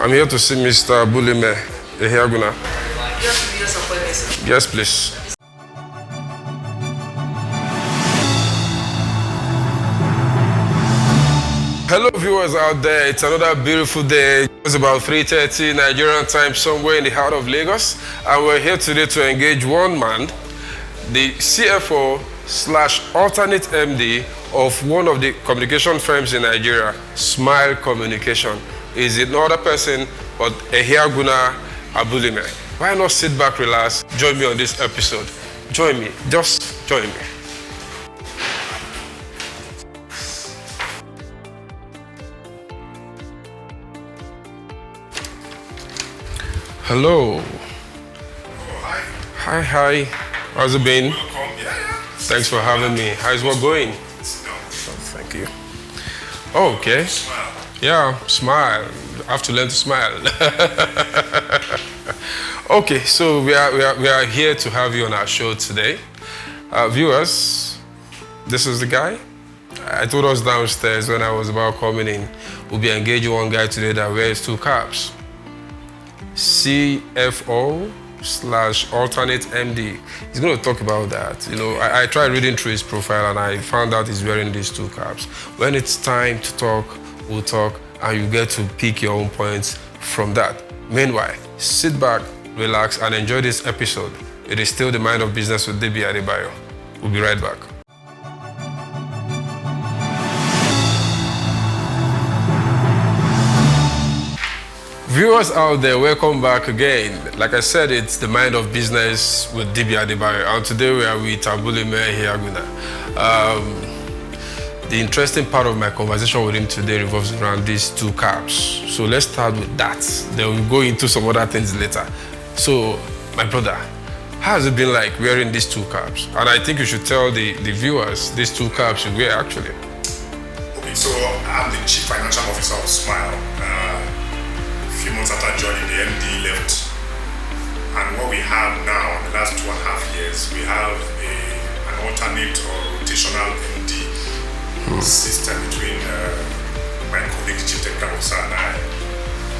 I'm here to see Mr. Abhulime Ehiagwina. Yes, please. Hello viewers out there, it's another beautiful day. It's about 3:30 Nigerian time somewhere in the heart of Lagos. And we're here today to engage one man, the CFO / alternate MD of one of the communication firms in Nigeria, Smile Communication. Is another person but Ehiagwina Abhulime. Why not sit back, relax, join me on this episode. Join me, just join me. Hello. Oh, hi. Hi. How's it been? Welcome. Yeah. Thanks for having me. How's work going? No. Thank you. Oh, okay. Smile. Yeah, smile. I have to learn to smile. Okay, so we are here to have you on our show today. Viewers, this is the guy. I told us downstairs when I was about coming in, we'll be engaging one guy today that wears 2 caps. CFO / alternate MD. He's going to talk about that. You know, I tried reading through his profile and I found out he's wearing these 2 caps. When it's time to talk, we'll talk, and you get to pick your own points from that. Meanwhile, sit back, relax, and enjoy this episode. It is still the Mind of Business with DB Adebayo. We'll be right back. Viewers out there, welcome back again. Like I said, it's the Mind of Business with DB Adebayo, and today we are with Abhulime Ehiagwina. The interesting part of my conversation with him today revolves around these 2 caps. So let's start with that. Then we'll go into some other things later. So, my brother, how has it been like wearing these 2 caps? And I think you should tell the viewers these 2 caps you wear actually. Okay, so I'm the Chief Financial Officer of Smile. A few months after joining, the MD left. And what we have now, in the last 2.5 years, we have an alternate or rotational MD system between my colleague, Chief Technical Officer, and I.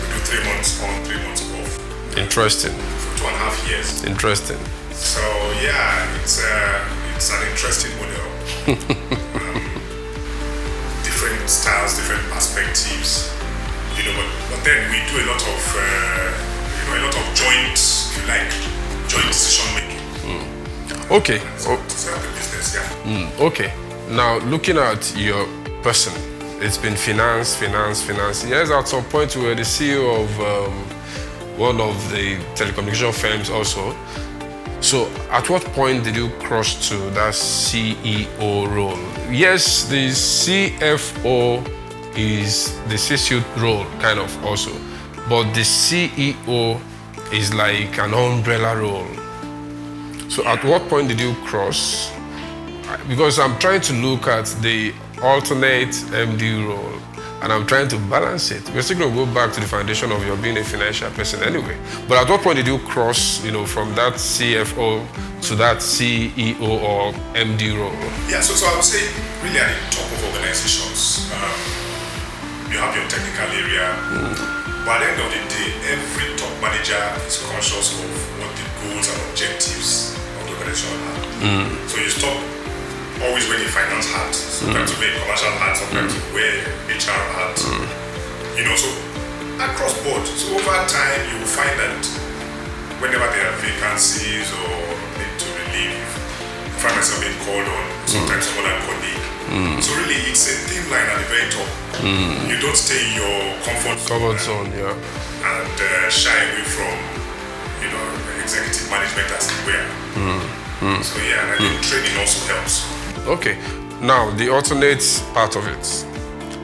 We do 3 months on, 3 months off. Interesting. For 2.5 years. Interesting. So yeah, it's an interesting model. Different styles, different perspectives. You know, but then we do a lot of joint, if you like, joint decision making. Okay. To serve the business, yeah. Okay. Now, looking at your person, it's been finance. Yes, at some point you were the CEO of one of the telecommunication firms also. So, at what point did you cross to that CEO role? Yes, the CFO is the C-suite role, kind of also. But the CEO is like an umbrella role. So, at what point did you cross? Because I'm trying to look at the alternate MD role and I'm trying to balance it. We're still going to go back to the foundation of your being a financial person anyway. But at what point did you cross, from that CFO to that CEO or MD role? Yeah, so I would say really at the top of organizations, you have your technical area. But at the end of the day, every top manager is conscious of what the goals and objectives of the organization are. So you stop always wearing a finance hat, sometimes you wear a commercial hat, sometimes you wear HR hat. So across board. So over time you will find that whenever there are vacancies or need to relieve, I find myself being called on, sometimes some other colleague. So really it's a thin line at the very top. You don't stay in your comfort zone, yeah, and shy away from executive management as it were. So yeah, and I think training also helps. Okay, now the alternate part of it,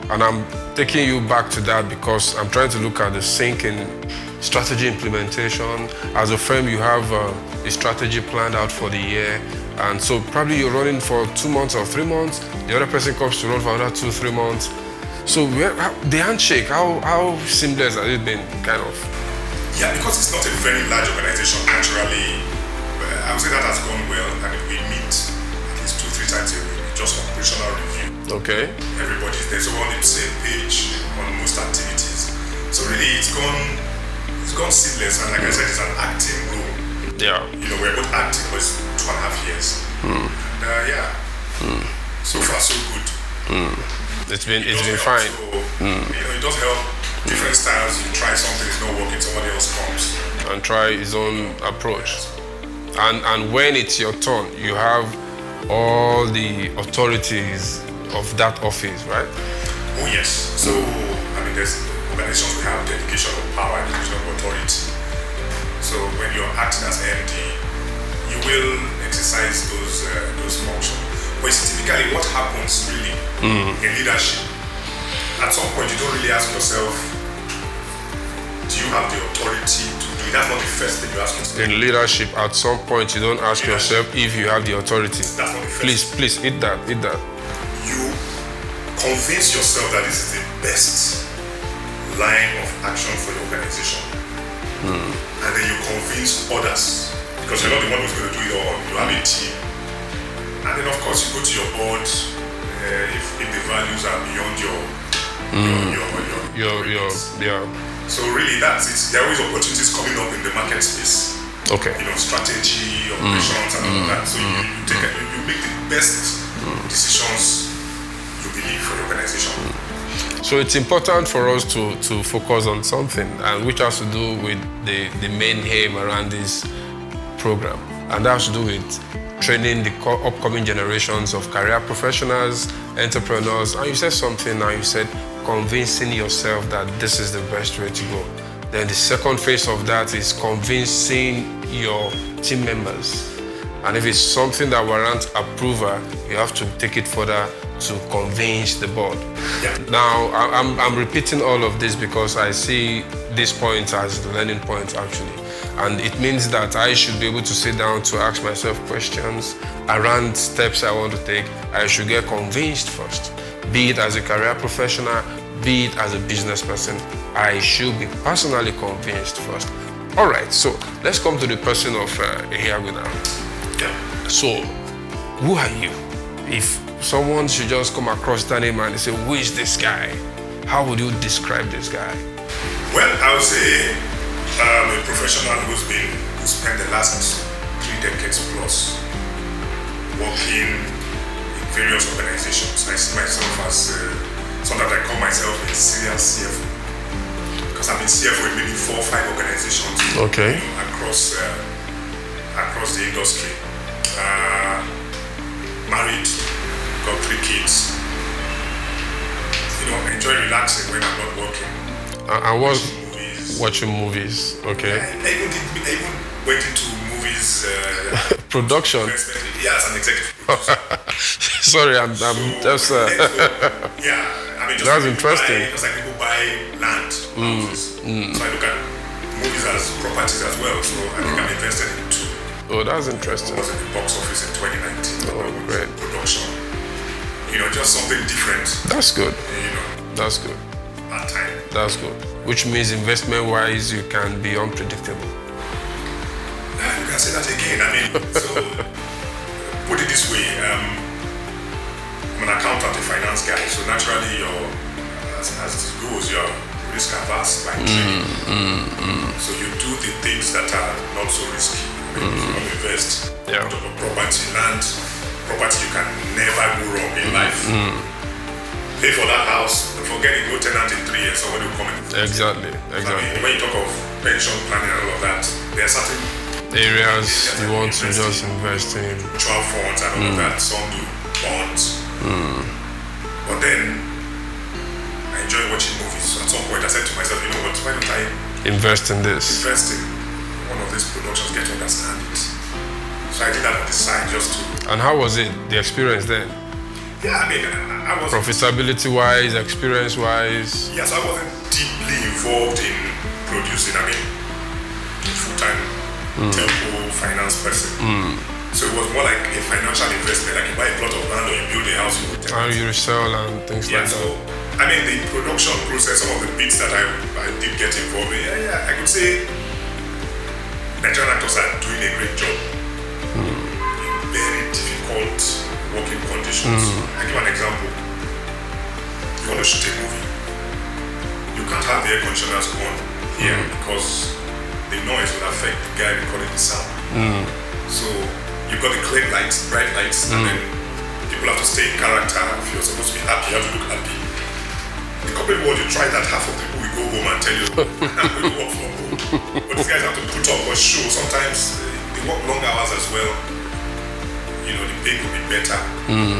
and I'm taking you back to that because I'm trying to look at the sync in strategy implementation. As a firm, you have a strategy planned out for the year, and so probably you're running for 2 months or 3 months. The other person comes to run for another 2-3 months. So the handshake, how seamless has it been, kind of? Yeah, because it's not a very large organization. Naturally, I would say that has gone well, and we meet at least 2-3 times a week, just operational review. Okay. Everybody's there, so we're on the same page on most activities. So really, it's gone seamless. And like I said, it's an acting role. Yeah. We're both acting for 2.5 years. And, so far so good. It's been fine. So, it does help. Different styles. You try something, it's not working. Somebody else comes and try his own approach. And when it's your turn, you have all the authorities of that office, right? Oh yes. So there's organizations that have dedication of power and dedication of authority. So when you're acting as MD, you will exercise those functions. But it's typically what happens really in leadership. At some point, you don't really ask yourself, do you have the authority to do it? That's not the first thing you ask yourself. In leadership, at some point, you don't ask yourself if you have the authority. That's not the first. Please, eat that. You convince yourself that this is the best line of action for your organization. And then you convince others, because you're not the one who's going to do it all. You have a team. And then, of course, you go to your board if the values are beyond your So really, that's it. There are always opportunities coming up in the market space. Okay. Strategy, operations, and all that. So you make the best decisions you believe for your organization. So it's important for us to focus on something, and which has to do with the main aim around this program, and that has to do with training the upcoming generations of career professionals, entrepreneurs. And you said something now, you said convincing yourself that this is the best way to go. Then the second phase of that is convincing your team members. And if it's something that warrants approval, you have to take it further to convince the board. Yeah. Now, I'm repeating all of this because I see this point as the learning point actually. And it means that I should be able to sit down to ask myself questions around steps I want to take. I should get convinced first, be it as a career professional, be it as a business person. I should be personally convinced first. All right, so let's come to the person of Ehiagwina. Yeah. So, who are you? If someone should just come across that name and say, who is this guy? How would you describe this guy? Well, I would say a professional who spent the last 3 decades plus working in various organizations. I see myself as sometimes I call myself a serial CFO, because I've been CFO in maybe 4 or 5 organizations. Okay. Across the industry. Married, got 3 kids. Enjoy relaxing when I'm not working. I was watching movies. Okay. I even went into movies. Production. Yeah, as an executive producer. Sorry, I'm just. Yeah, just that's interesting. Just like people buy land, houses. So I look at movies as properties as well. So I think I'm invested in 2. Oh, that's interesting. I was in the box office in 2019. Oh, great. Production. Just something different. That's good. That's good. At time. That's good. Which means investment-wise, you can be unpredictable. You can say that again. So put it this way. I'm an accountant, a finance guy. So naturally, as it goes, you're risk averse by training. So you do the things that are not so risky. You don't invest. Yeah. Property, land, property you can never go wrong in life. Pay for that house, forget it, go tenant in 3 years, somebody will come in. Exactly. When you talk of pension planning and all of that, there are certain areas you want to just invest in. Mutual funds and all of that, some do bonds. But then, I enjoy watching movies. At some point I said to myself, why don't I invest in this? Invest in one of these productions, get to understand it. So I did that on the side just to... And how was it, the experience then? Yeah, I was... Profitability-wise, experience-wise? Yes, I wasn't deeply involved in producing. Full-time telco finance person. So it was more like a financial investment, like you buy a plot of land or you build a house. And you resell and things like that. So, the production process, some of the bits that I did get involved in, I could say Nigerian actors are doing a great job in very difficult working conditions. I give an example. You want to shoot a movie, you can't have the air conditioners on here because the noise will affect the guy recording the sound. So you've got the clear lights, bright lights, and then people have to stay in character. If you're supposed to be happy, you have to look happy. The corporate world, you try that, half of the people will go home and tell you, I'm going to work from home. But these guys have to put up a show. Sometimes they work long hours as well. You know, the pay could be better.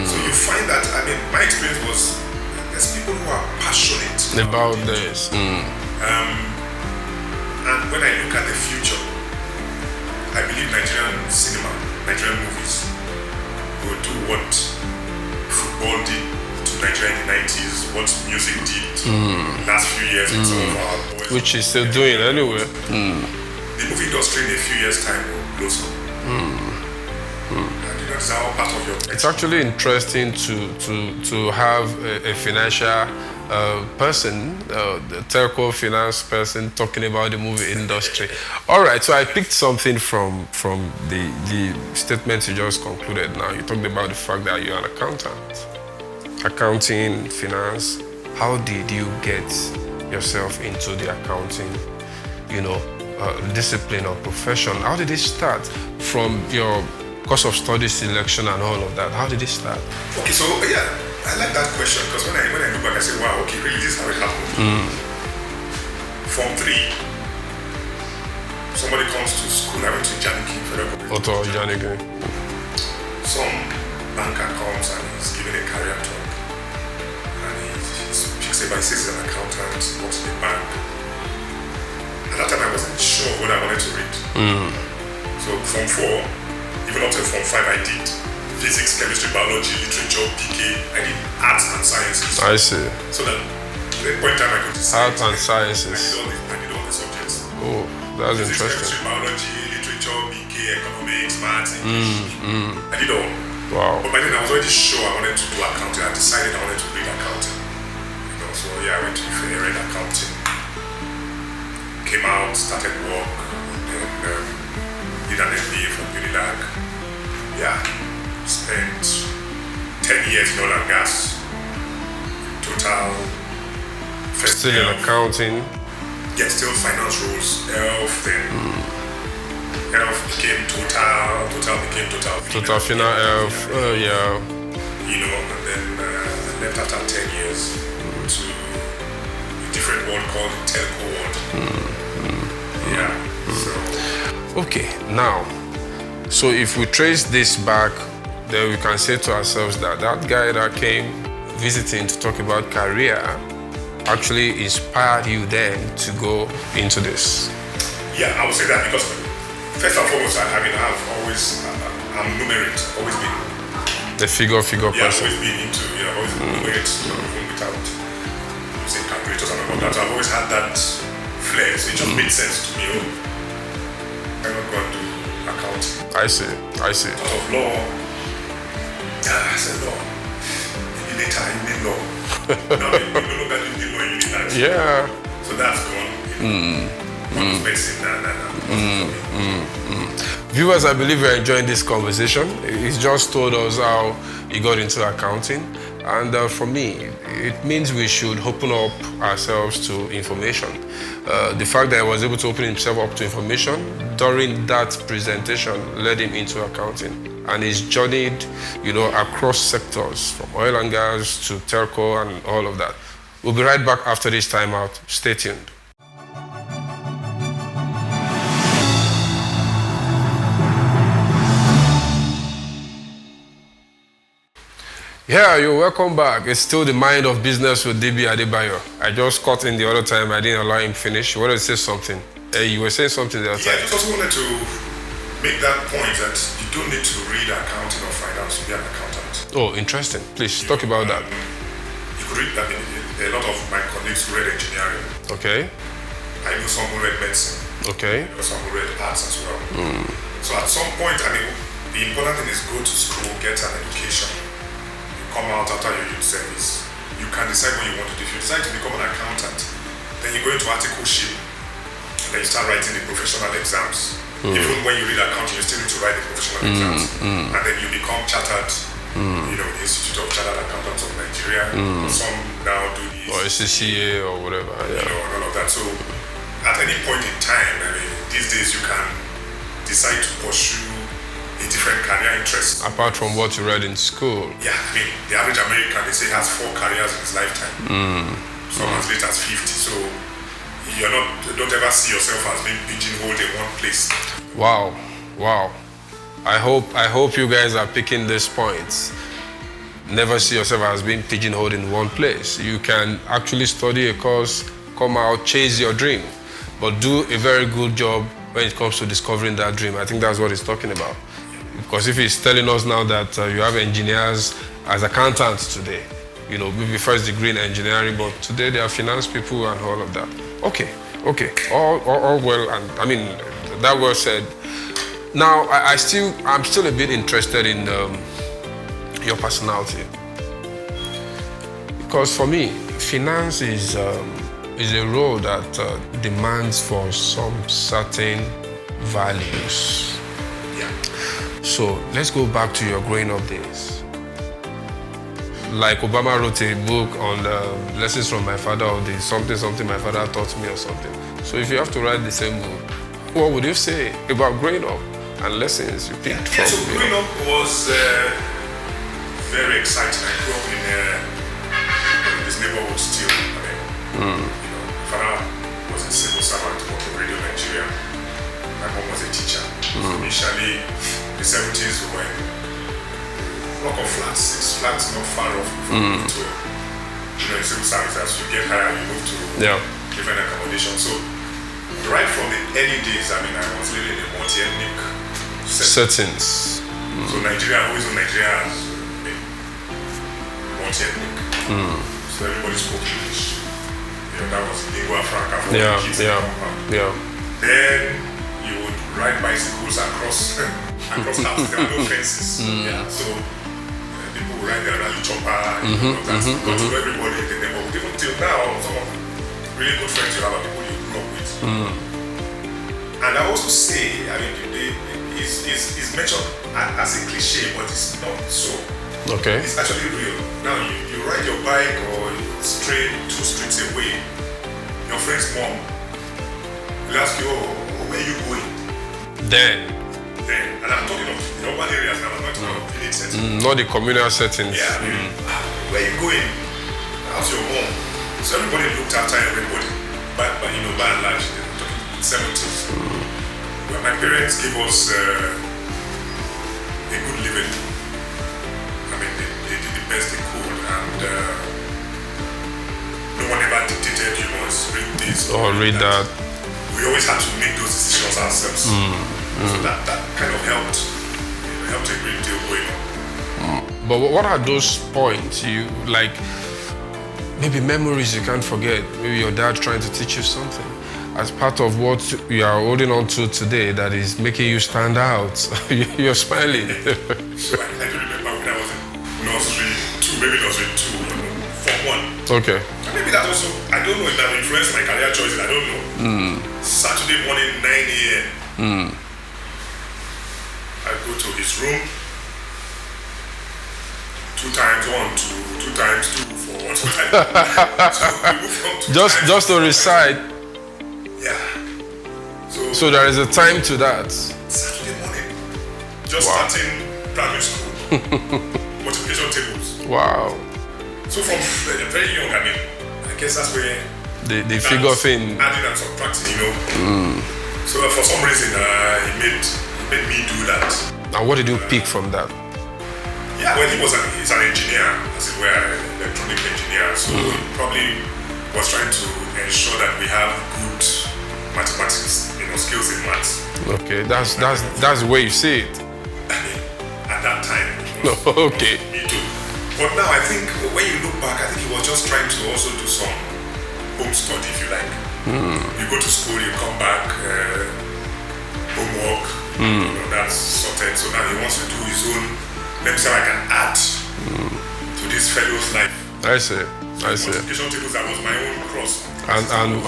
So you find that, I mean, my experience was there's people who are passionate about this. And when I look at the future, I believe Nigerian cinema, Nigerian movies will do what football did to Nigeria in the 90s, what music did last few years with some of our boys. Which is still doing anyway. The movie industry in a few years' time will blossom. And you know, it's all part of your... It's actually interesting to have a financial person, the telco finance person, talking about the movie industry. All right, so I picked something from the statement you just concluded. Now you talked about the fact that you're an accountant, accounting, finance. How did you get yourself into the accounting, discipline or profession? How did it start from your course of study selection and all of that? How did it start? Okay, so yeah, I like that question because when I look back, I say, wow, okay, really, this is how it happened. Form 3, somebody comes to school. I went to Janiki Federal Cooperative. Some banker comes and he's giving a career talk, and he says he's an accountant, works in a bank. At that time, I wasn't sure what I wanted to read. So Form 4. Even up to Form 5, I did physics, chemistry, biology, literature, PK. I did arts and sciences. I see. So that at that point in time, I could decide. Arts and sciences. I did all the subjects. Oh, that's physics, interesting. Chemistry, biology, literature, PK, economics, maths, English. I did all. Wow. But by then, I was already sure I wanted to do accounting. I decided I wanted to read accounting. So yeah, I went to read accounting. Came out, started work, and did an MBA from Unilag. Yeah, spent 10 years in oil and gas. Total. Still in accounting. Yeah, still finance roles. Then Elf became Total became Total. Total Fina Elf, yeah. And then I left after 10 years to a different world called the telco world. Yeah, so. Okay, now, so if we trace this back, then we can say to ourselves that that guy that came visiting to talk about career actually inspired you then to go into this. Yeah, I would say that because first and foremost, I'm numerate, always been. The figure person. Always been into, always been numerate, even without using calculators and all that. So I've always had that flair, so it just made sense to me. I'm not going to do accounting. I see. Out of law, I said law. Maybe later I need law. Now you no longer need law, you need that. Yeah. So that's gone. Medicine, Viewers, I believe you're enjoying this conversation. He's just told us how he got into accounting. And for me, it means we should open up ourselves to information. The fact that I was able to open himself up to information during that presentation led him into accounting. And he's journeyed, across sectors, from oil and gas to telco and all of that. We'll be right back after this time out. Stay tuned. Yeah, you're welcome back. It's still the Mind of Business with DB Adebayo. I just cut in the other time. I didn't allow him finish. You wanted to say something? Hey, you were saying something the other time. I just also wanted to make that point that you don't need to read accounting or finance to be an accountant. Oh, interesting. Please talk about that. You could read that. A lot of my colleagues read engineering. Okay. I know some who read medicine. Okay. I know some who read arts as well. So at some point, the important thing is go to school, get an education. Come out after your youth service. You can decide what you want to do. If you decide to become an accountant, then you go into articleship, and then you start writing the professional exams. Even when you read accounting, you still need to write the professional exams. And then you become chartered, the Institute of Chartered Accountants of Nigeria. Some now do this. Or a CCA or whatever. Yeah. You know, and all of that. So at any point in time, I mean, these days you can decide to pursue a different career interest. Apart from what you read in school. Yeah, I mean, the average American, they say, has 4 careers in his lifetime. Some as late as 50. So don't ever see yourself as being pigeonholed in one place. Wow. I hope you guys are picking these points. Never see yourself as being pigeonholed in one place. You can actually study a course, come out, chase your dream, but do a very good job when it comes to discovering that dream. I think that's what he's talking about. Because if he's telling us now that you have engineers as accountants today, you know, maybe first degree in engineering, but today they are finance people and all of that. Okay, all well, and I mean, that well said. Now, I'm still a bit interested in your personality, because for me, finance is a role that demands for some certain values. Yeah. So let's go back to your growing up days. Like Obama wrote a book on lessons from my father, or the something my father taught me or something. So if you have to write the same book, what would you say about growing up and lessons you picked from? So growing up was very exciting. I grew up in this neighborhood still. I mean, you know, my father was a civil servant working Radio Nigeria. My mom was a teacher. So initially, the 70s we were in a block of flats, 6 flats not far off from to, you know, in civil service. As you get higher, you move to different accommodation. So right from the early days, I mean, I was living in a multi-ethnic settings. So Nigeria, always in Nigeria as multi-ethnic. So everybody spoke English. You know, that was lingua franca for the kids in the compound. Then you would ride bicycles across houses. There were no fences. So people would ride their rally chopper. Go to everybody in the neighborhood. Even till now, some of the really good friends you have are people you grew up with. And I also say, I mean, it's mentioned as a cliche, but it's not so. Okay. It's actually real. Now, you ride your bike or straight 2 streets away, your friend's mom will ask you, oh, where are you going? Then, and I'm talking of the urban areas now, I'm not talking of village settings. Not the communal settings. Yeah, I mean, where are you going? How's your mom? So everybody looked after everybody, but you know, by and large, they're talking 70s. When my parents gave us a good living, I mean, they did the best they could, and no one ever dictated, you know, read this or read that. We always had to make those decisions ourselves. So that kind of helped a great deal going on. But what are those points you like? Maybe memories you can't forget. Maybe your dad trying to teach you something as part of what you are holding on to today that is making you stand out. You're smiling. So I do remember when I was in nursery 2, maybe nursery 2, Form 1. Okay. And maybe that also, I don't know if that influenced my career choices, I don't know. Saturday morning, 9 a.m. I go to his room. 2 times 1, 2 times 2, 4, 2 times. So we move from 2 times just to recite. Yeah. So there is a time to that. Saturday morning. Just starting primary school. Multiplication tables. Wow. So from very young, I mean, I guess that's where the figure thing. Adding and subtracting, you know. So for some reason, he made me do that. And what did you pick from that? Yeah, well, he's an engineer, as it were, an electronic engineer. So he probably was trying to ensure that we have good mathematics, you know, skills in maths. Okay, that's the way you see it. At that time. Okay. Me too. But now I think when you look back, I think he was just trying to also do some home study, if you like. You go to school, you come back, homework, you know, that's sorted. So now he wants to do his own. Let me see how I can add to this fellow's life. I see. Multiplication tables, that was my own cross.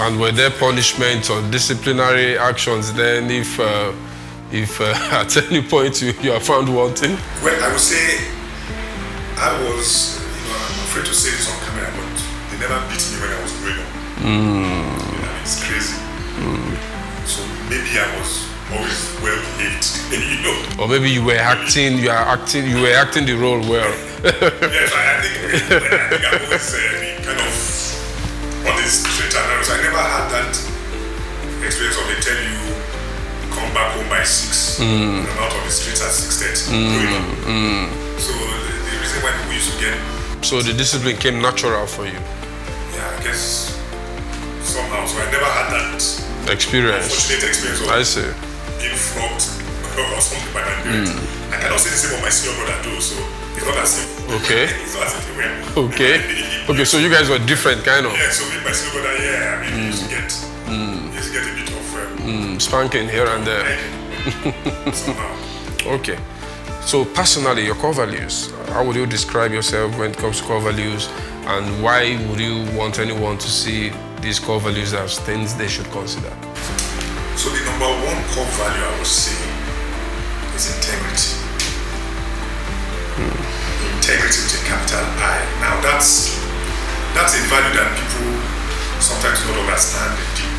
And were there punishments or disciplinary actions then if at any point you are found wanting? Well, I would say I was, you know, I'm afraid to say this on camera, but the they never beat me when I was growing up. Yeah, it's crazy. So maybe I was always well behaved, you know. Or maybe you were acting the role well. Yes, I think I've always been kind of on this straight and narrow. I never had that experience of they tell you come back home by 6 and I'm out on the streets at 6:30. So the reason why we used to get. So the discipline came natural for you. Yeah, I guess somehow. So I never had that experience. Unfortunate experience of I see. being flogged or something by my parents. I cannot say the same of my senior brother too, so it's not as if it's not as if they were. Okay, so you guys were different kind of. Yeah, so with my senior brother, I mean he used to get a bit of spanking here and there. Somehow. Okay. So personally, your core values, how would you describe yourself when it comes to core values, and why would you want anyone to see these core values as things they should consider? So the number one core value I would say is integrity. Integrity with a capital I. Now that's a value that people sometimes don't understand the deep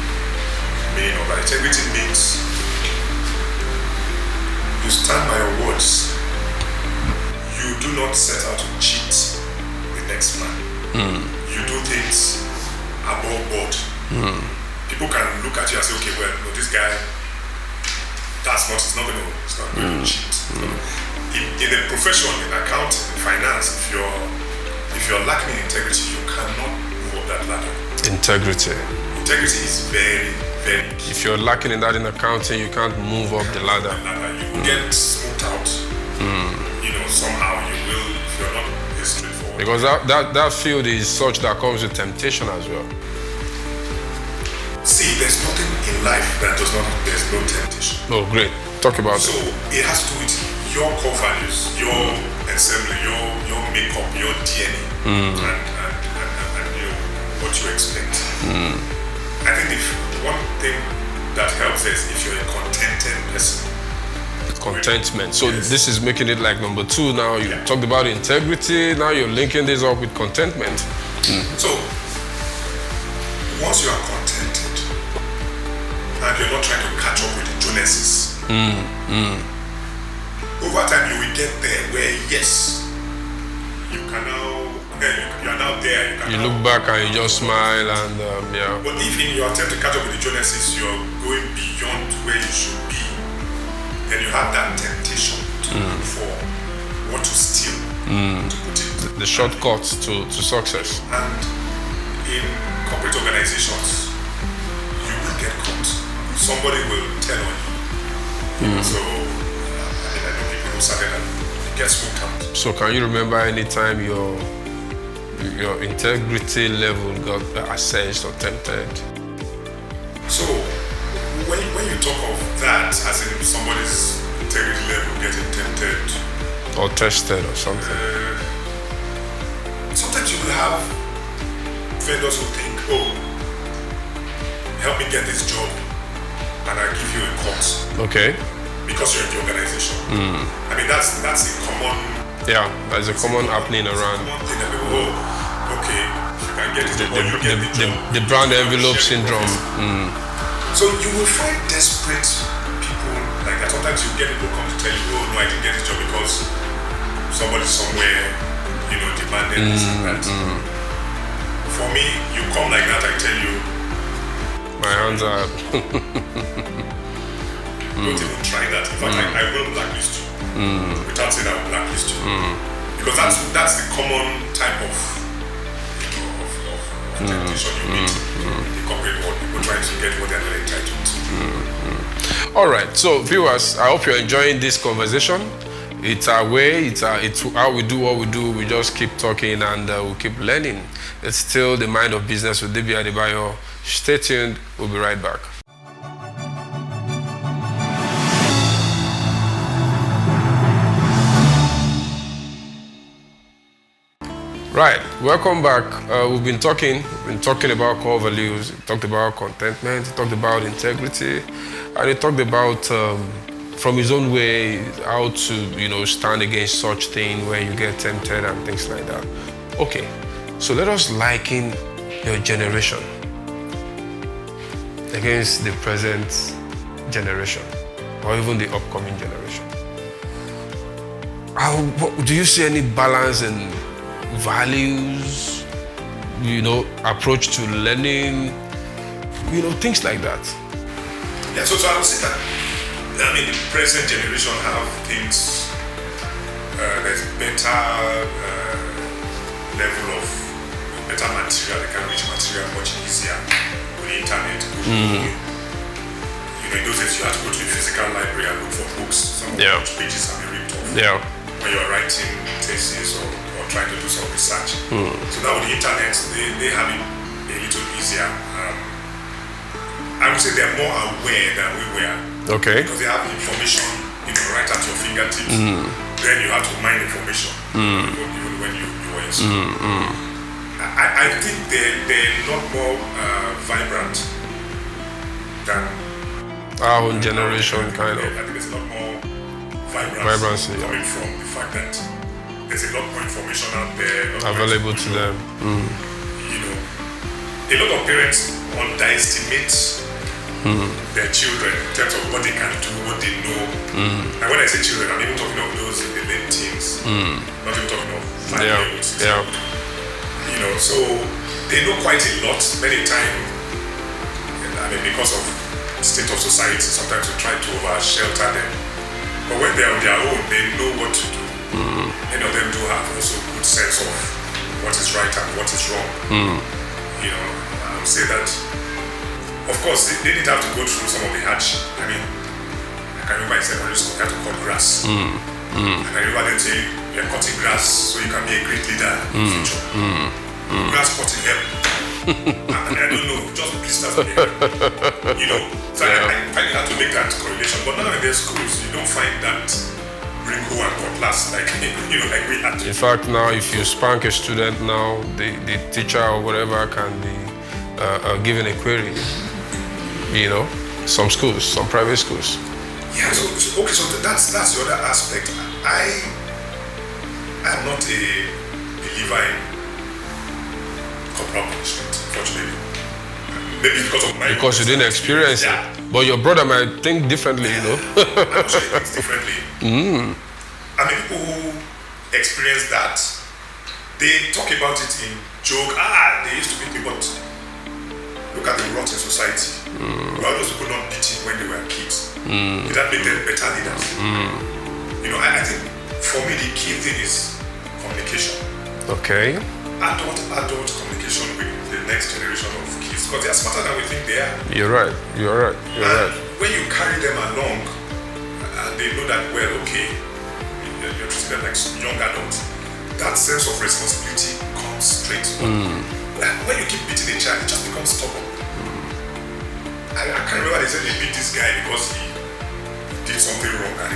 meaning of that. Integrity means you stand by your words. You do not set out to cheat the next man. You do things above board. People can look at you and say, okay, well, no, this guy, it's not going to cheat. In a profession, in accounting, in finance, if you're lacking in integrity, you cannot move up that ladder. Integrity is very, very key. If you're lacking in that in accounting, you can't move up the ladder. You will get smoked out. You know, somehow you will, if you're not straightforward. Because that field is such that comes with temptation as well. See, there's nothing in life there's no temptation. Oh, great. Talk about it. So it has to do with your core values, your assembly, your makeup, your DNA, and you know, what you expect. I think one thing that helps is if you're a contented person. Contentment. So this is making it like number 2 now. You talked about integrity, now you're linking this up with contentment. So once you are contented and you're not trying to catch up with the Joneses, over time you will get there where yes, you can now you are now there. You look back and you just smile and yeah. But if in your attempt to catch up with the Joneses you're going beyond where you should be, then you have that temptation to look for what to steal, to put it. The shortcuts to success. And in corporate organizations, you will get caught. Somebody will tell on you. So, I know people who started and get smoked out. So, can you remember any time your integrity level got assessed or tempted? So, when you talk of that, as in somebody's integrity level getting tempted or tested or something, sometimes you will have vendors who think, oh, help me get this job and I'll give you a cut. Okay. Because you're in the organization. I mean, that's a common. Yeah, that's a common happening around. Common thing that people, okay, you can get it. The brown envelope syndrome. So you will find desperate people like that. Sometimes you get people come to tell you, oh no, I didn't get this job because somebody somewhere, you know, demanded this and that. For me, you come like that, I tell you, my hands are up. Don't even try that. In fact, I will blacklist you without saying I will blacklist you. Because that's the common type of, you know, of temptation you meet in the corporate world. People trying to get what they're not entitled to. All right, so viewers, I hope you're enjoying this conversation. It's our way, it's how we do what we do. We just keep talking and we keep learning. It's still the Mind of Business with DB Adebayo. Stay tuned, we'll be right back. Right, welcome back. We've been talking about core values, we talked about contentment, we talked about integrity, and we talked about from his own way how to, you know, stand against such thing where you get tempted and things like that. Okay, so let us liken your generation against the present generation or even the upcoming generation? Do you see any balance in values, approach to learning, things like that? Yeah, so I would say that, the present generation have things, there's better level of better material, they can reach material much easier with the internet. In those days you had to go to a physical library and look for books. Some of which pages have been ripped off. Yeah. When you're writing thesis or trying to do some research. So now with the internet, they have it a little easier. I would say they're more aware than we were. Okay. Because they have information, right at your fingertips. Then you have to mine information, even when you were in school. I think they're a lot more vibrant than our own generation, kind of. I think there's a lot more vibrancy coming from the fact that there's a lot more information out there available to them. A lot of parents underestimate their children in terms of what they can do, what they know. And when I say children, I'm even talking of those in the late teens, not even talking of 5-year-olds. So they know quite a lot. Many times, because of state of society, sometimes we try to over-shelter them. But when they're on their own, they know what to do. Many of them do have also good sense of what is right and what is wrong. I would say that, of course, they didn't have to go through some of the hardship. I can remember in secondary school, they had to cut grass. And I remember them saying, you're cutting grass so you can be a great leader in the future. Grass cutting help. And I don't know, just blisters on the head. So I finally had to make that correlation. But now in their schools, you don't find that wrinkle and cutlass like like we had to. In fact, now if you spank a student now, the teacher or whatever can be given a query. Some schools, some private schools. Yeah, so that's the other aspect. I am not a believer in corporal punishment, unfortunately. Maybe because you didn't experience it. But your brother might think differently, I'm sure he thinks differently. People who experience that, they talk about it in joke. They used to beat me, but look at the rotten society. Why those people not beating when they were kids? Did that make them better leaders? I think for me the key thing is communication. Okay. Adult communication with the next generation of kids, because they are smarter than we think they are. You're right. When you carry them along and they know that, well, okay, you're treating them like young adults, that sense of responsibility comes straight. When you keep beating a child, it just becomes stubborn. I can remember they said they beat this guy because he did something wrong and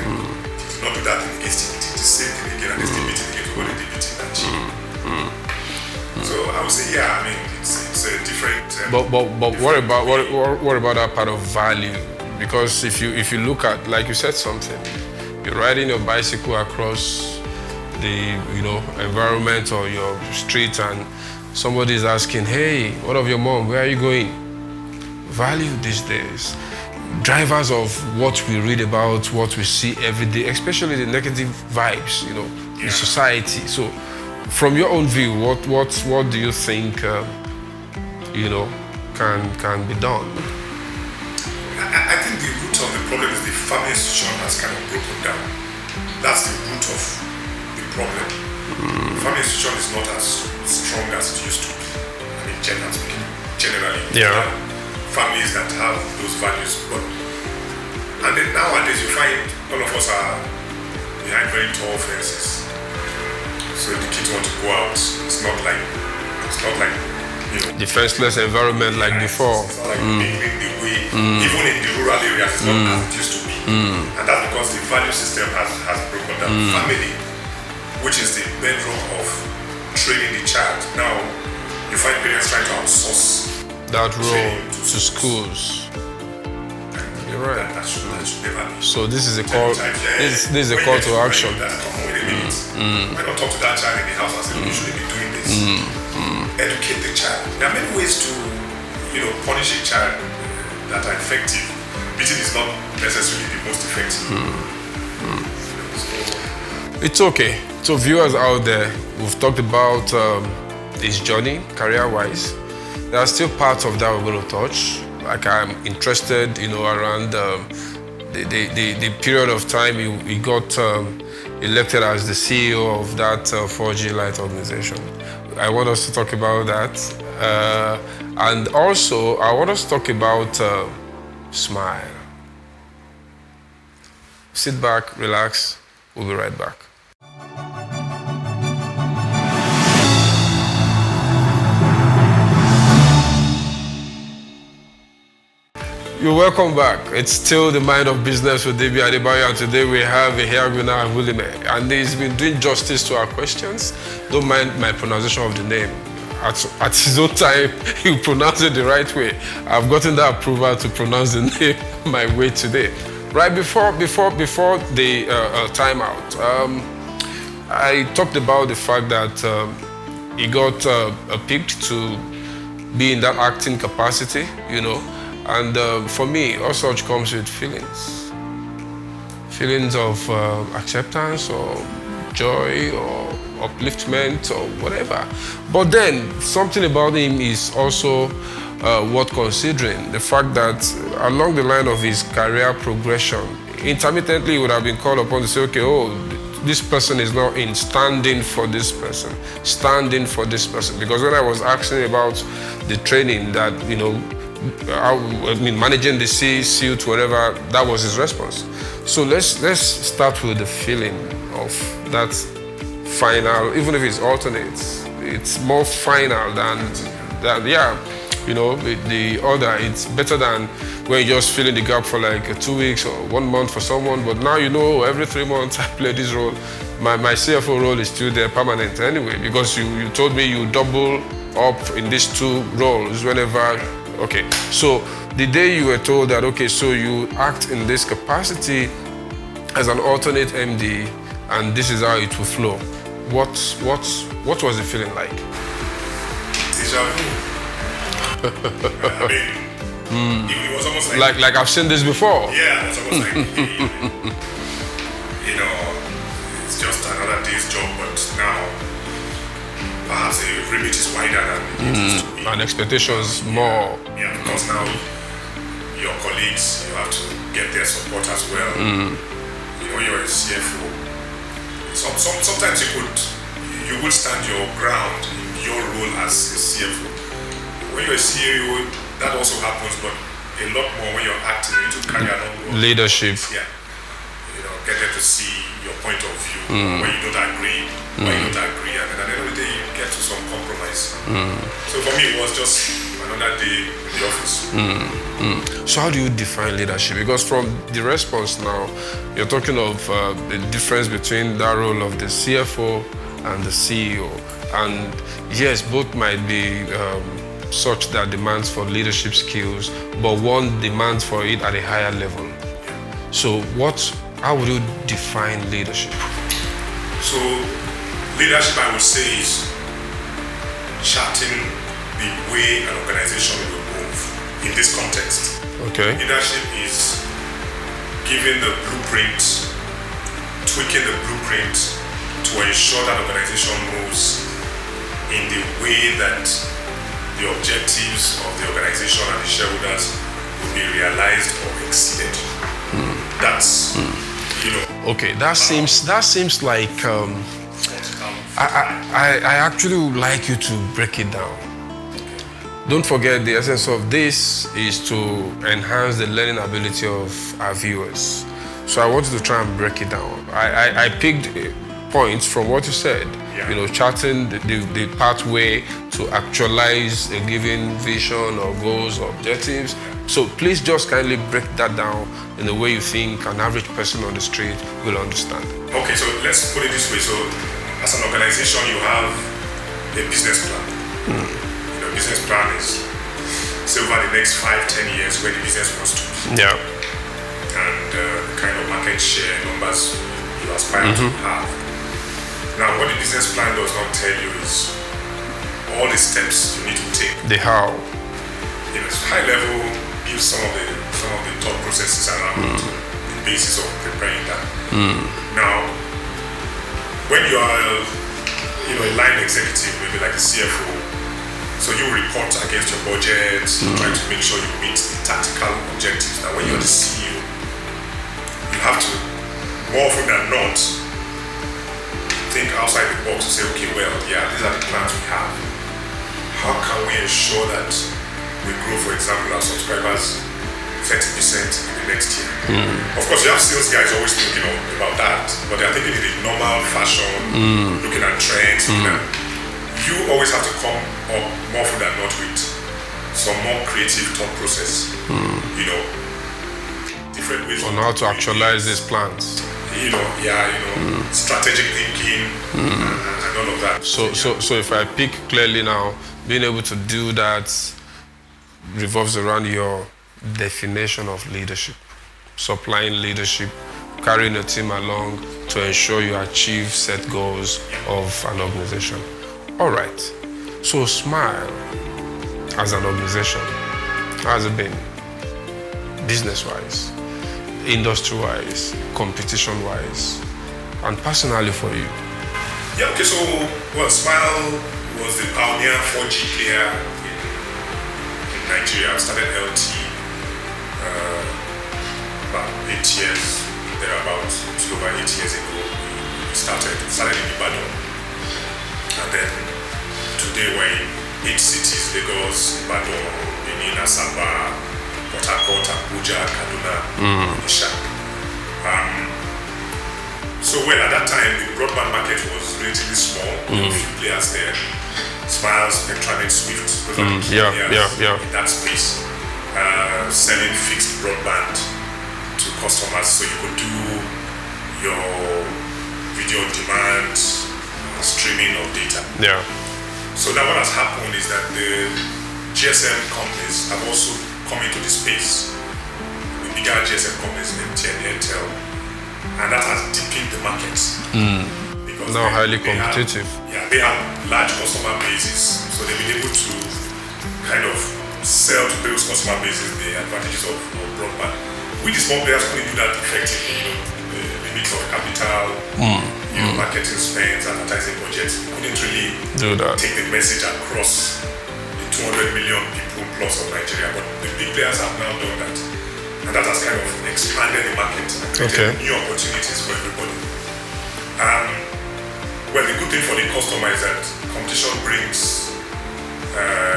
he did not do that thing against him. He did the same thing again and they still beat him again because they beat him that cheap. So I would say, it's a different. But what about that part of value? Because if you look at, like you said something, you're riding your bicycle across the environment or your street and somebody is asking, hey, what of your mom? Where are you going? Value these days. Drivers of what we read about, what we see every day, especially the negative vibes, in society. So, from your own view, what do you think, can be done? I think the root of the problem is the family institution has kind of broken down. That's the root of the problem. The family institution is not as strong as it used to be. Generally. Yeah. Families that have those values, and then nowadays you find all of us are behind very tall fences. So the kids want to go out. It's not like defenseless environment like before. It's not like mingling the way, even in the rural areas, it's not as it used to be. And that's because the value system has broken down. Family, which is the bedrock of training the child. Now you find parents trying to outsource that role to schools. You're right. That should never be. So this is a call. This is a call to action. Why not talk to that child in the house and say, you shouldn't be doing this? educate the child. There are many ways to, punish a child that are effective. Beating is not necessarily the most effective. It's okay. So viewers out there, we've talked about his journey, career-wise. There are still parts of that we're going to touch. Like I'm interested, around the period of time he got elected as the CEO of that 4G Light organization. I want us to talk about that. And also, I want us to talk about Smile. Sit back, relax. We'll be right back. You're welcome back. It's still the Mind of Business with DB Adebayo, and today we have Ehiagwina Abhulime, and he's been doing justice to our questions. Don't mind my pronunciation of the name. At his own time, he'll pronounce it the right way. I've gotten that approval to pronounce the name my way today. Right before the timeout, I talked about the fact that he got picked to be in that acting capacity, And for me, all such comes with feelings. Feelings of acceptance or joy or upliftment or whatever. But then, something about him is also worth considering. The fact that along the line of his career progression, intermittently he would have been called upon to say, okay, this person is now in standing for this person, standing for this person. Because when I was asking about the training that, managing the suit, whatever, that was his response. So let's start with the feeling of that final, even if it's alternates, it's more final than the other. It's better than when you're just filling the gap for like 2 weeks or 1 month for someone, but now every 3 months I play this role. My CFO role is still there permanent anyway, because you told me you double up in these 2 roles whenever. Okay, so the day you were told that, okay, so you act in this capacity as an alternate MD, and this is how it will flow. What was the feeling like? Deja vu. It was almost like I've seen this before. Yeah, it's almost like it's just another day's job, but now perhaps the remit is wider than it used to be. And expectations more. Yeah, because now your colleagues, you have to get their support as well. You're a CFO. Sometimes you will stand your ground in your role as a CFO. When you're a CEO, that also happens, but a lot more when you're acting, you need to carry along role. Leadership. Yeah. Get them to see your point of view, when you don't agree, and then at the end of the day you get to some compromise. So for me it was just another day in the office. So how do you define leadership? Because from the response now, you're talking of the difference between that role of the CFO and the CEO. And yes, both might be such that demands for leadership skills, but one demands for it at a higher level. So how would you define leadership? So leadership, I would say, is charting the way an organization will move in this context. Okay. Leadership is giving the blueprint, tweaking the blueprint to ensure that organization moves in the way that the objectives of the organization and the shareholders will be realized or exceeded. That's Okay, that seems like I actually would like you to break it down. Don't forget, the essence of this is to enhance the learning ability of our viewers. So I want you to try and break it down. I picked points from what you said. Charting the pathway to actualize a given vision or goals or objectives. So please just kindly break that down in the way you think an average person on the street will understand. Okay, so let's put it this way. So as an organization, you have a business plan. The business plan is over the next 5-10 years where the business wants to be. Yeah. And the kind of market share numbers you aspire to have. Now, what the business plan does not tell you is all the steps you need to take. The how. High level, give some of the thought processes around the basis of preparing that. Now, when you are a line executive, maybe like a CFO, so you report against your budget, trying to make sure you meet the tactical objectives. Now, when you're the CEO, you have to, more often than not, think outside the box to say, okay, well, yeah, these are the plans we have. How can we ensure that we grow, for example, our subscribers 30% in the next year? Of course, you have sales guys always thinking about that, but they are thinking in the normal fashion, looking at trends. You always have to come up more often than not with some more creative thought process. Different ways on how to actualize these plans. Strategic thinking and all of that. So if I pick clearly now, being able to do that revolves around your definition of leadership, supplying leadership, carrying a team along to ensure you achieve set goals of an organization. All right. So Smile as an organization, how has it been? Business-wise, industry-wise, competition-wise, and personally for you? Yeah, okay, so, Smile was the pioneer 4G player in Nigeria. I started LT about 8 years, thereabouts. It's over 8 years ago. We started in Ibadan. And then today we're in 8 cities: Lagos, Ibadan, Benin, Asaba, Port Harcourt, Abuja, Kaduna, Isha. At that time, the broadband market was relatively small. There were a few players there. Smiles, Spectranet, Swift, those are the key players in that space. Selling fixed broadband to customers so you could do your video on demand, streaming of data. So now what has happened is that the GSM companies have also come into the space. The bigger GSM companies, Ntel, and that has deepened the market. Because now highly competitive. They have large customer bases, so they've been able to kind of sell to those customer bases the advantages of broadband. We, the small players, couldn't do that effectively. The mix of capital, marketing spends, advertising budgets, couldn't really do that. Take the message across the 200 million people plus of Nigeria. But the big players have now done that, and that has kind of expanded the market and created new opportunities for everybody. Well, the good thing for the customer is that competition brings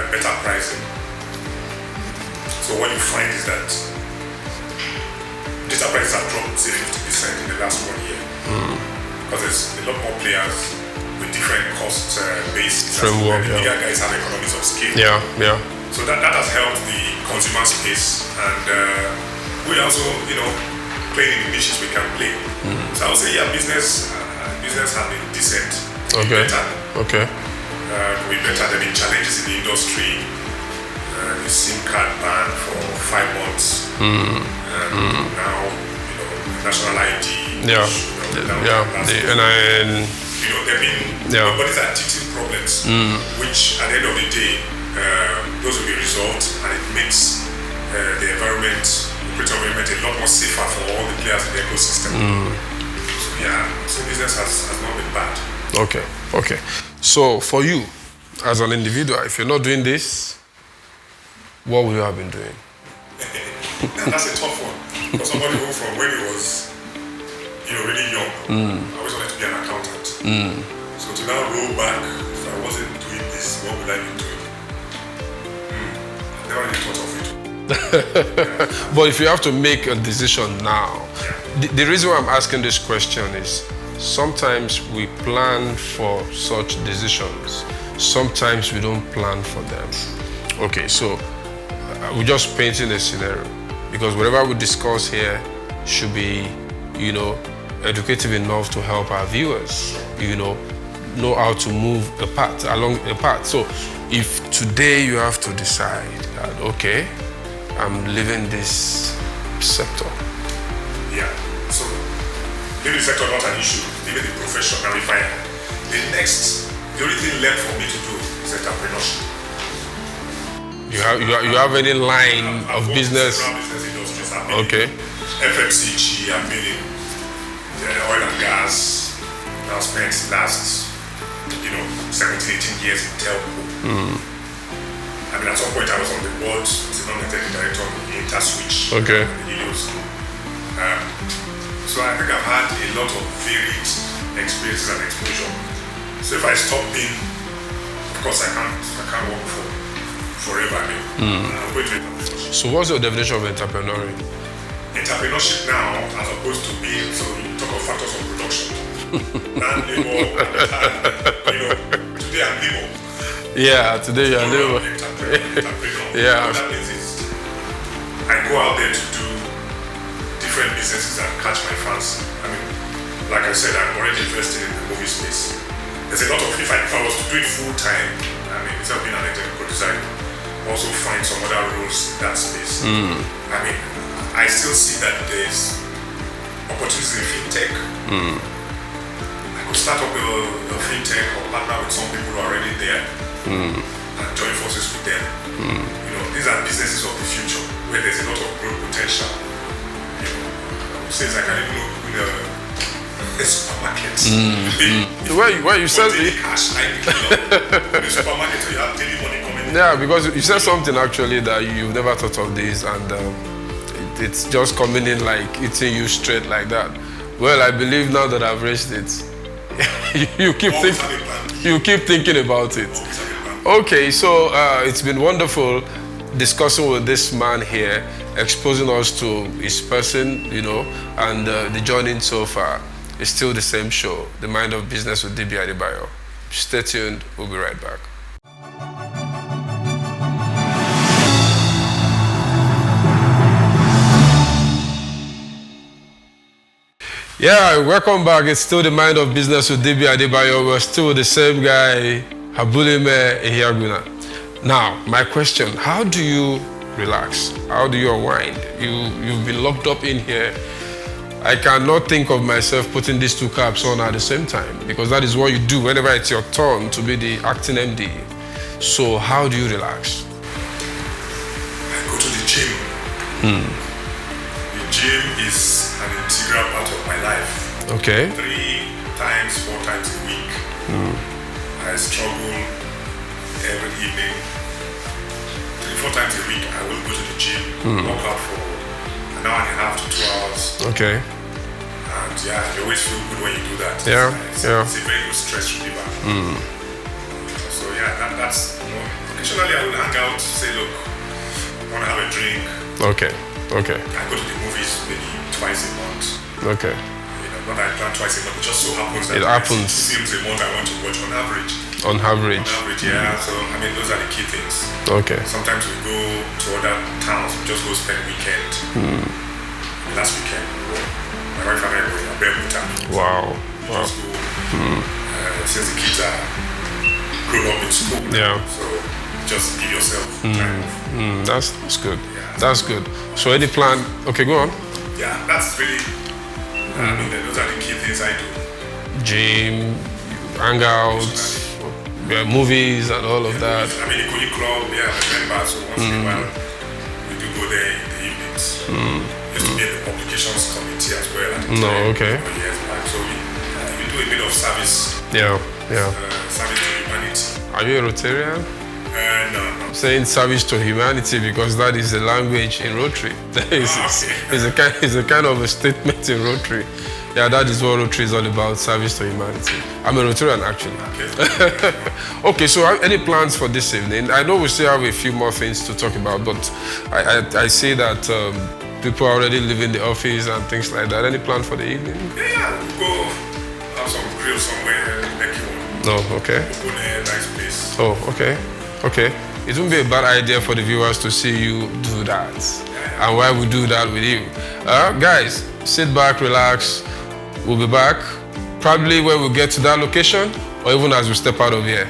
better pricing. So what you find is that data prices have dropped, say, 50% in the last 1 year. Because there's a lot more players with different cost bases. Framework, the bigger guys have economies of scale. So that has helped the consumer space, and we also, playing in the niches we can play. So I would say, business has been decent. Better. We better. There have been challenges in the industry. The SIM card ban for 5 months. And now, national ID. The NIN. There have been, but these are teething problems, which at the end of the day, those will be resolved, and it makes the operating environment a lot more safer for all the players in the ecosystem. So business has not been bad. Okay. So for you, as an individual, if you're not doing this, what would you have been doing? That's a tough one. For somebody who, from when he was, really young, I always wanted to be an accountant. So to now roll back, if I wasn't doing this, what would I be doing? I never really thought of it. But if you have to make a decision now, the reason why I'm asking this question is sometimes we plan for such decisions. Sometimes we don't plan for them. Okay, so we're just painting a scenario, because whatever we discuss here should be, educative enough to help our viewers, know how to move along a path. So if today you have to decide that, okay, I'm leaving this sector. So leaving the sector not an issue, leaving the profession. Now the only thing left for me to do is entrepreneurship. You have any line of business? Business industries. I've been Okay. in FMCG, I've been in oil and gas. I've spent last 17, 18 years in telco. I mean, at some point I was on the board as a non-executive director of the Interswitch. Okay. The Helios. So I think I've had a lot of varied experiences and exposure. So if I stop being, of course I can't work forever. I mean, I'm going to entrepreneurship. So what's your definition of entrepreneurial? Entrepreneurship now, as opposed to being, so you talk of factors of production. Land, labor, today I'm labor. Yeah, today you're Entrepreneur. Yeah. What that means is I go out there to do different businesses that catch my fancy. I mean, like I said, I'm already invested in the movie space. There's a lot of, if I was to do it full time, I mean, instead of being an executive producer, I could also find some other roles in that space. I mean, I still see that there's opportunities in fintech. I could start up a fintech or partner with some people who are already there. And join forces with them. These are businesses of the future where there's a lot of growth potential. Since I can even open a supermarket. Where you said daily cash, in the supermarket, you have daily money coming in. yeah, because you said something actually that you've never thought of this, and it's just coming in like eating you straight like that. Well, I believe now that I've raised it, you keep thinking about it. Okay, so it's been wonderful discussing with this man here, exposing us to his person, and the journey so far. It's still the same show, The Mind of Business with DB Adebayo. Stay tuned, we'll be right back. Yeah, welcome back. It's still The Mind of Business with DB Adebayo. We're still the same guy, Abhulime Ehiagwina. Now, my question, how do you relax? How do you unwind? You've been locked up in here. I cannot think of myself putting these two caps on at the same time, because that is what you do whenever it's your turn to be the acting MD. So how do you relax? I go to the gym. The gym is an integral part of my life. Okay. 3 times, 4 times a week. I struggle every evening. 3, 4 times a week, I will go to the gym, work out for an hour and a half to 2 hours. Okay. And yeah, you always feel good when you do that. Yeah, It's a very good stress reliever. So yeah, that's, occasionally I will hang out, say, look, I want to have a drink. Okay. I go to the movies maybe twice a month. Okay. Not that I plan twice a month, it just so happens that It happens. 2 films a month I want to watch on average. On average. On average, yeah. So I mean, those are the key things. Okay. Sometimes we go to other towns, we just go spend weekend. Last weekend, my wife and I were in Abeokuta. Wow. Just go, since the kids are grown up in school. Yeah. So just give yourself time. That's good. Yeah. That's good. So any plan? Okay, go on. Yeah, that's really. I mean, those are the key things I do. Gym, hangouts, movies, and all of that. I mean, the Kodi Club, yeah, I remember. So once in a while, we do go there in the evenings. Used to be in the publications committee as well. No, okay. Years back. So we do a bit of service. Yeah. Service to humanity. Are you a Rotarian? No. I'm saying service to humanity because that is the language in Rotary. It's a kind of a statement in Rotary. Yeah, that is what Rotary is all about, service to humanity. I'm a Rotarian, actually. Okay. Okay, so any plans for this evening? I know we still have a few more things to talk about, but I see that people are already leaving the office and things like that. Any plan for the evening? Yeah, we'll go have some grill somewhere, make one. No, okay. We'll go to a nice place. Oh, okay. It wouldn't be a bad idea for the viewers to see you do that. And why we do that with you. Guys, sit back, relax. We'll be back. Probably when we get to that location, or even as we step out of here.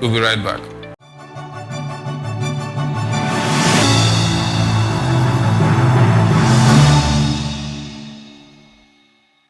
We'll be right back.